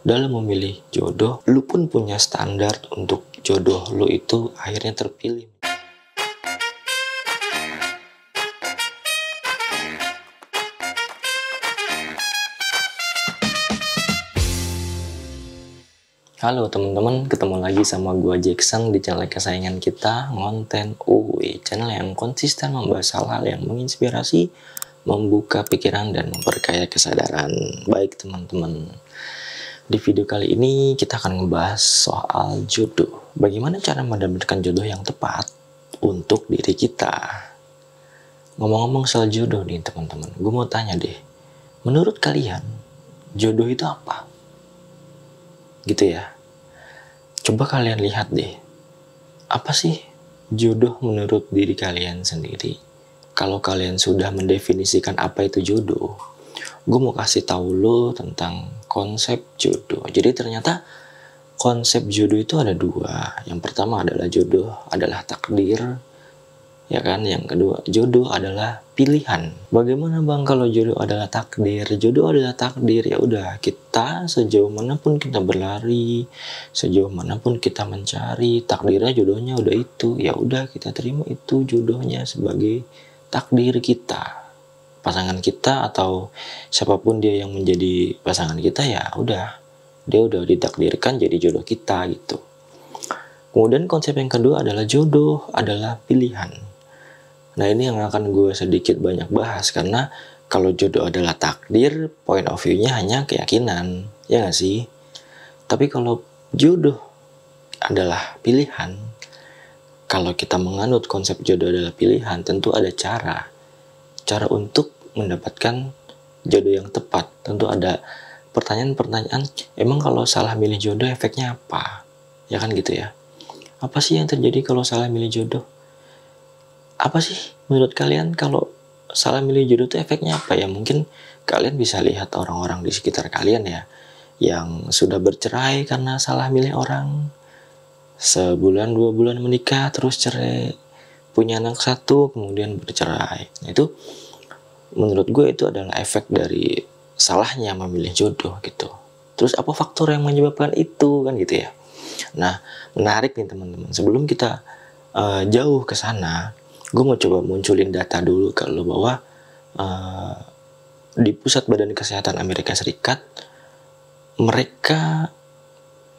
dalam memilih jodoh, lu pun punya standar untuk jodoh lu itu akhirnya terpilih. Halo teman-teman, ketemu lagi sama gua Jackson di channel kesayangan kita, Ngonten UI, channel yang konsisten membahas hal-hal yang menginspirasi, membuka pikiran dan memperkaya kesadaran. Baik teman-teman, di video kali ini kita akan membahas soal jodoh. Bagaimana cara mendapatkan jodoh yang tepat untuk diri kita. Ngomong-ngomong soal jodoh nih teman-teman, gue mau tanya deh, menurut kalian jodoh itu apa? Gitu ya. Coba kalian lihat deh, apa sih jodoh menurut diri kalian sendiri? Kalau kalian sudah mendefinisikan apa itu jodoh, gue mau kasih tahu lo tentang konsep jodoh. Jadi ternyata konsep jodoh itu ada dua. Yang pertama adalah jodoh adalah takdir, ya kan? Yang kedua, jodoh adalah pilihan. Bagaimana bang kalau jodoh adalah takdir? Jodoh adalah takdir, ya udah, kita sejauh manapun kita berlari, sejauh manapun kita mencari, takdirnya jodohnya udah itu, ya udah kita terima itu jodohnya sebagai takdir kita. Pasangan kita atau siapapun dia yang menjadi pasangan kita, ya udah, dia udah ditakdirkan jadi jodoh kita gitu. Kemudian konsep yang kedua adalah jodoh adalah pilihan. Nah ini yang akan gue sedikit banyak bahas, karena kalau jodoh adalah takdir, point of view-nya hanya keyakinan, ya gak sih? Tapi kalau jodoh adalah pilihan, kalau kita menganut konsep jodoh adalah pilihan, tentu ada cara untuk mendapatkan jodoh yang tepat. Tentu ada pertanyaan-pertanyaan, emang kalau salah milih jodoh efeknya apa? Ya kan gitu ya. Apa sih yang terjadi kalau salah milih jodoh? Apa sih menurut kalian kalau salah milih jodoh itu efeknya apa ya? Mungkin kalian bisa lihat orang-orang di sekitar kalian ya, yang sudah bercerai karena salah milih orang. Sebulan 2 bulan menikah terus cerai, punya anak 1 kemudian bercerai. Nah, itu menurut gue itu adalah efek dari salahnya memilih jodoh gitu. Terus apa faktor yang menyebabkan itu kan gitu ya. Nah menarik nih teman-teman, sebelum kita jauh ke sana, gue mau coba munculin data dulu ke lo bahwa di Pusat Badan Kesehatan Amerika Serikat, mereka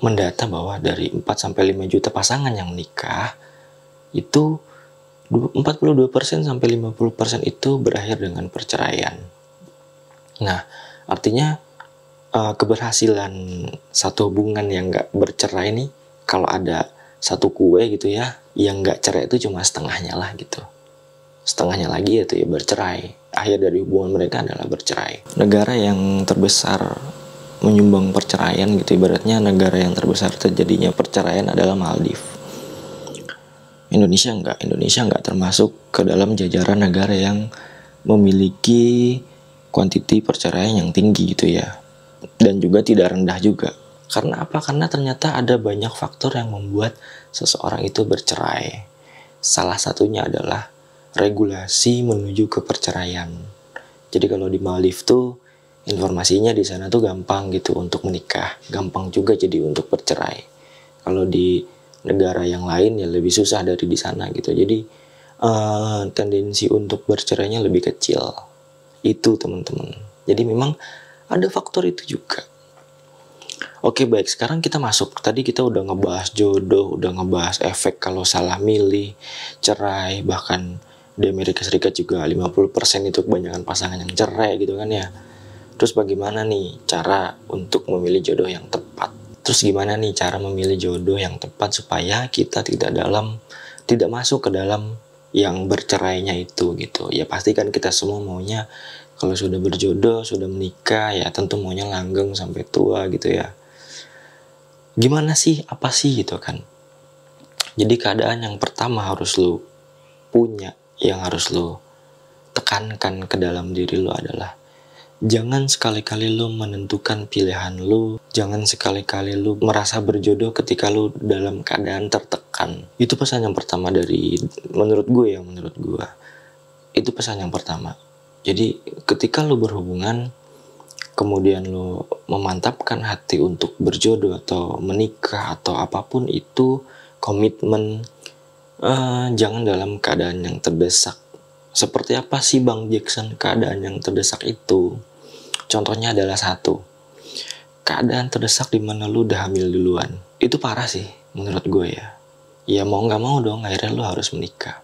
mendata bahwa dari 4-5 juta pasangan yang menikah, itu 42% sampai 50% itu berakhir dengan perceraian. Nah, artinya keberhasilan satu hubungan yang gak bercerai nih, kalau ada satu kue gitu ya, yang gak cerai itu cuma setengahnya lah gitu. Setengahnya lagi itu ya bercerai. Akhir dari hubungan mereka adalah bercerai. Negara yang terbesar menyumbang perceraian gitu, ibaratnya negara yang terbesar terjadinya perceraian adalah Maldives. Indonesia enggak termasuk ke dalam jajaran negara yang memiliki kuantiti perceraian yang tinggi gitu ya. Dan juga tidak rendah juga. Karena apa? Karena ternyata ada banyak faktor yang membuat seseorang itu bercerai. Salah satunya adalah regulasi menuju ke perceraian. Jadi kalau di Maldives tuh informasinya di sana tuh gampang gitu untuk menikah, gampang juga jadi untuk bercerai. Kalau di negara yang lain ya lebih susah dari di sana gitu. Jadi tendensi untuk bercerainya lebih kecil. Itu teman-teman. Jadi memang ada faktor itu juga. Oke baik, sekarang kita masuk. Tadi kita udah ngebahas jodoh, udah ngebahas efek kalau salah milih, cerai, bahkan di Amerika Serikat juga 50% itu kebanyakan pasangan yang cerai gitu kan ya. Terus bagaimana nih cara untuk memilih jodoh yang tepat? Terus gimana nih cara memilih jodoh yang tepat supaya kita tidak masuk ke dalam yang bercerainya itu gitu. Ya pasti kan kita semua maunya kalau sudah berjodoh, sudah menikah, ya tentu maunya langgeng sampai tua gitu ya. Gimana sih, apa sih gitu kan. Jadi keadaan yang pertama harus lo punya, yang harus lo tekankan ke dalam diri lo adalah jangan sekali-kali lo menentukan pilihan lo, jangan sekali-kali lo merasa berjodoh ketika lo dalam keadaan tertekan. Itu pesan yang pertama dari, menurut gue. Itu pesan yang pertama. Jadi ketika lo berhubungan, kemudian lo memantapkan hati untuk berjodoh atau menikah atau apapun itu, komitmen, jangan dalam keadaan yang terdesak. Seperti apa sih Bang Jackson keadaan yang terdesak itu? Contohnya adalah satu, keadaan terdesak di mana lu udah hamil duluan. Itu parah sih menurut gue ya. Ya mau nggak mau dong, akhirnya lu harus menikah.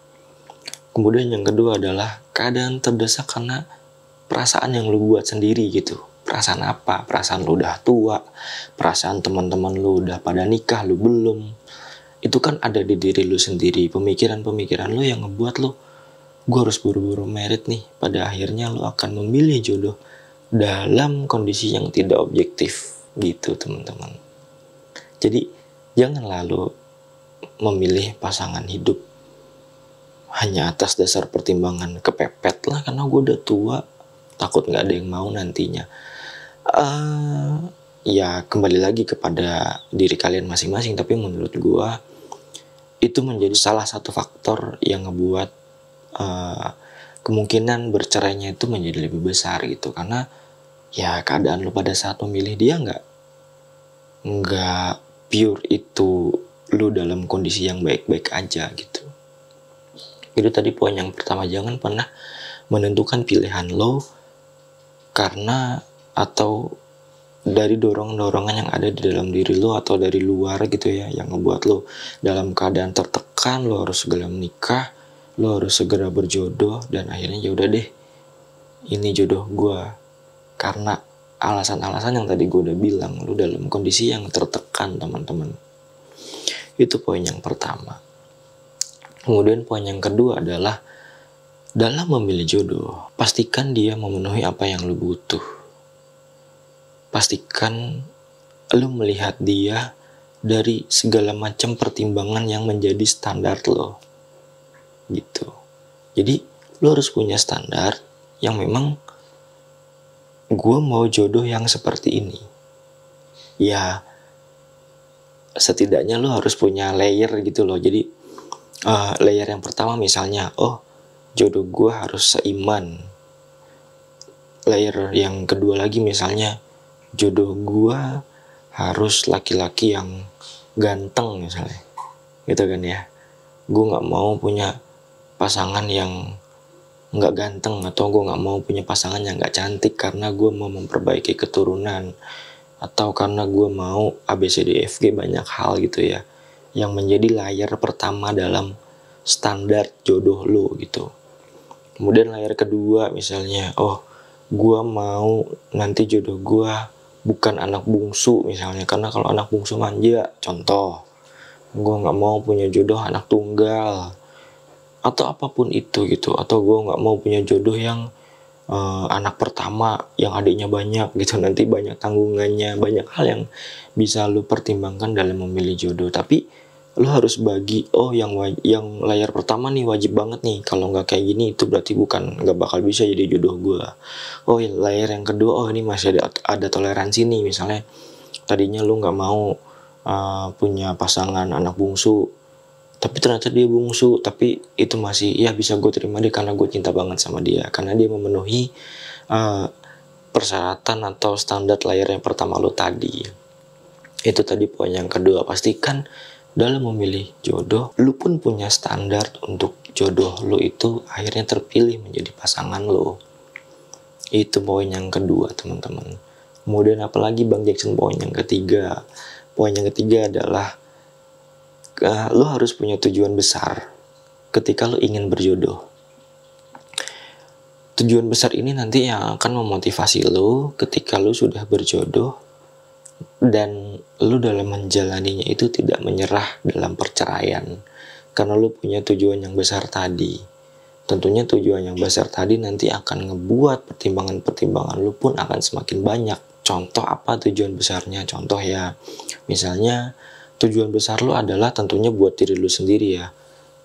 Kemudian yang kedua adalah keadaan terdesak karena perasaan yang lu buat sendiri gitu. Perasaan apa? Perasaan lu udah tua, perasaan teman-teman lu udah pada nikah, lu belum. Itu kan ada di diri lu sendiri, pemikiran-pemikiran lu yang ngebuat lu, gue harus buru-buru merit nih. Pada akhirnya lu akan memilih jodoh dalam kondisi yang tidak objektif gitu teman-teman. Jadi jangan lalu memilih pasangan hidup hanya atas dasar pertimbangan kepepet lah karena gue udah tua, takut nggak ada yang mau nantinya. Ya kembali lagi kepada diri kalian masing-masing, tapi menurut gue itu menjadi salah satu faktor yang ngebuat kemungkinan bercerainya itu menjadi lebih besar gitu. Karena ya keadaan lo pada saat memilih dia nggak pure itu lo dalam kondisi yang baik-baik aja gitu. Itu tadi poin yang pertama, jangan pernah menentukan pilihan lo karena atau dari dorongan-dorongan yang ada di dalam diri lo atau dari luar gitu ya, yang ngebuat lo dalam keadaan tertekan, lo harus segera menikah, lo harus segera berjodoh, dan akhirnya ya udah deh, ini jodoh gue. Karena alasan-alasan yang tadi gue udah bilang, lo dalam kondisi yang tertekan teman-teman. Itu poin yang pertama. Kemudian poin yang kedua adalah dalam memilih jodoh, pastikan dia memenuhi apa yang lo butuh. Pastikan lo melihat dia dari segala macam pertimbangan yang menjadi standar lo. Gitu. Jadi lo harus punya standar yang memang gue mau jodoh yang seperti ini. Ya setidaknya lo harus punya layer gitu loh. Jadi layer yang pertama misalnya, oh jodoh gue harus seiman. Layer yang kedua lagi misalnya, jodoh gue harus laki-laki yang ganteng misalnya, gitu kan ya. Gue nggak mau punya pasangan yang nggak ganteng, atau gue nggak mau punya pasangan yang nggak cantik karena gue mau memperbaiki keturunan, atau karena gue mau ABCDFG banyak hal gitu ya, yang menjadi layar pertama dalam standar jodoh lo gitu. Kemudian layar kedua misalnya, oh gue mau nanti jodoh gue bukan anak bungsu misalnya, karena kalau anak bungsu manja, contoh, gue nggak mau punya jodoh anak tunggal atau apapun itu gitu, atau gue nggak mau punya jodoh yang anak pertama yang adiknya banyak gitu, nanti banyak tanggungannya, banyak hal yang bisa lu pertimbangkan dalam memilih jodoh. Tapi lu harus bagi, oh yang layar pertama nih wajib banget nih, kalau nggak kayak gini itu berarti nggak bakal bisa jadi jodoh gue. Oh layar yang kedua, oh ini masih ada toleransi nih, misalnya tadinya lu nggak mau punya pasangan anak bungsu, tapi ternyata dia bungsu, tapi itu masih ya bisa gue terima deh karena gue cinta banget sama dia, karena dia memenuhi persyaratan atau standar layar yang pertama lo tadi. Itu tadi poin yang kedua. Pastikan dalam memilih jodoh, lu pun punya standar untuk jodoh lu itu akhirnya terpilih menjadi pasangan lo. Itu poin yang kedua teman-teman. Kemudian apalagi Bang Jackson, poin yang ketiga. Poin yang ketiga adalah lo harus punya tujuan besar ketika lo ingin berjodoh. Tujuan besar ini nanti yang akan memotivasi lo ketika lo sudah berjodoh, dan lo dalam menjalaninya itu tidak menyerah dalam perceraian, karena lo punya tujuan yang besar tadi. Tentunya tujuan yang besar tadi nanti akan ngebuat pertimbangan-pertimbangan lo pun akan semakin banyak. Contoh apa tujuan besarnya? Contoh ya, misalnya tujuan besar lo adalah tentunya buat diri lo sendiri ya.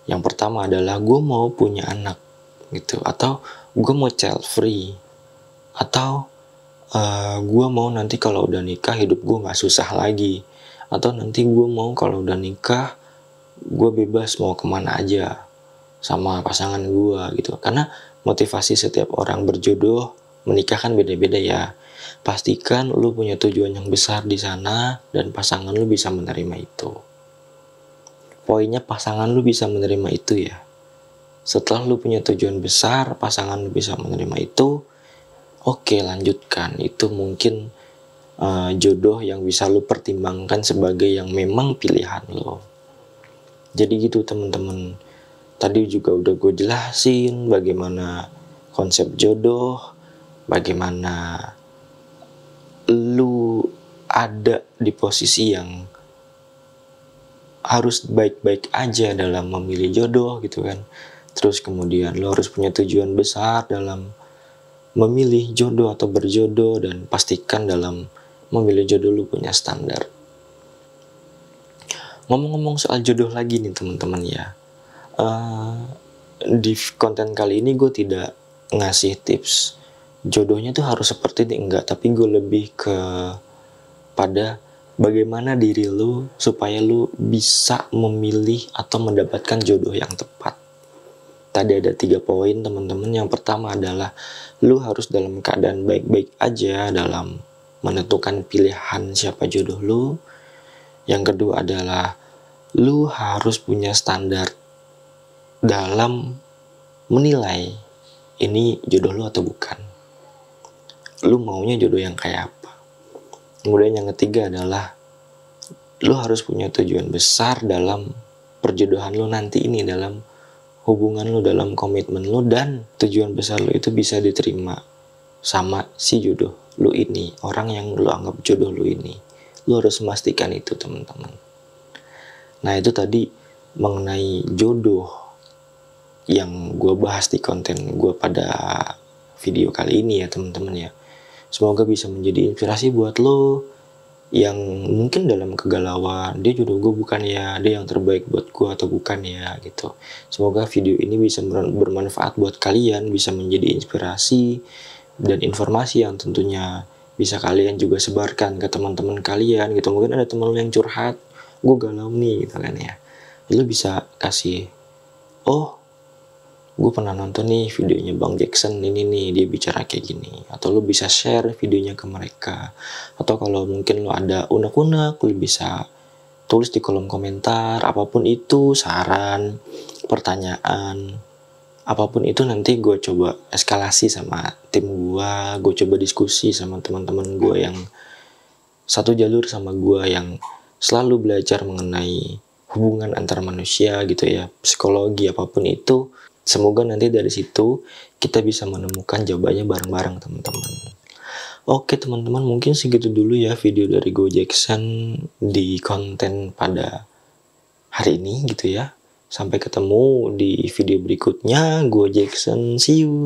Yang pertama adalah gue mau punya anak gitu, atau gue mau child free, atau gue mau nanti kalau udah nikah hidup gue gak susah lagi, atau nanti gue mau kalau udah nikah gue bebas mau kemana aja sama pasangan gue gitu. Karena motivasi setiap orang berjodoh menikah kan beda-beda ya. pastikan lu punya tujuan yang besar di sana dan pasangan lu bisa menerima itu. Poinnya pasangan lu bisa menerima itu ya. Setelah lu punya tujuan besar, pasangan lu bisa menerima itu, oke, lanjutkan. Itu mungkin jodoh yang bisa lu pertimbangkan sebagai yang memang pilihan lo. Jadi gitu teman-teman. Tadi juga udah gue jelasin bagaimana konsep jodoh, bagaimana lu ada di posisi yang harus baik-baik aja dalam memilih jodoh gitu kan. Terus kemudian lo harus punya tujuan besar dalam memilih jodoh atau berjodoh, dan pastikan dalam memilih jodoh lu punya standar. Ngomong-ngomong soal jodoh lagi nih teman-teman ya, di konten kali ini gue tidak ngasih tips jodohnya tuh harus seperti ini, enggak, tapi gue lebih ke pada bagaimana diri lu supaya lu bisa memilih atau mendapatkan jodoh yang tepat. Tadi ada 3 poin teman-teman. Yang pertama adalah lu harus dalam keadaan baik-baik aja dalam menentukan pilihan siapa jodoh lu. Yang kedua adalah lu harus punya standar dalam menilai ini jodoh lu atau bukan. Lu maunya jodoh yang kayak apa. Kemudian yang ketiga adalah lu harus punya tujuan besar dalam perjodohan lu nanti ini, dalam hubungan lu, dalam komitmen lu, dan tujuan besar lu itu bisa diterima sama si jodoh lu ini, orang yang lu anggap jodoh lu ini. Lu harus memastikan itu teman-teman. Nah itu tadi mengenai jodoh yang gue bahas di konten gue pada video kali ini ya teman-teman ya. Semoga bisa menjadi inspirasi buat lo yang mungkin dalam kegalauan, dia jodoh gue bukan ya, dia yang terbaik buat gue atau bukan ya gitu. Semoga video ini bisa bermanfaat buat kalian, bisa menjadi inspirasi dan informasi yang tentunya bisa kalian juga sebarkan ke teman-teman kalian gitu. Mungkin ada teman lo yang curhat, gue galau nih gitu kan ya, lo bisa kasih, oh gue pernah nonton nih videonya Bang Jackson ini nih, dia bicara kayak gini. Atau lo bisa share videonya ke mereka. Atau kalau mungkin lo ada unek-unek, lo bisa tulis di kolom komentar. Apapun itu, saran, pertanyaan, apapun itu nanti gue coba eskalasi sama tim gue coba diskusi sama teman-teman gue yang satu jalur sama gue, yang selalu belajar mengenai hubungan antar manusia gitu ya, psikologi, apapun itu. Semoga nanti dari situ kita bisa menemukan jawabannya bareng-bareng teman-teman. Oke teman-teman, mungkin segitu dulu ya video dari Go Jackson di konten pada hari ini gitu ya. Sampai ketemu di video berikutnya. Go Jackson, see you.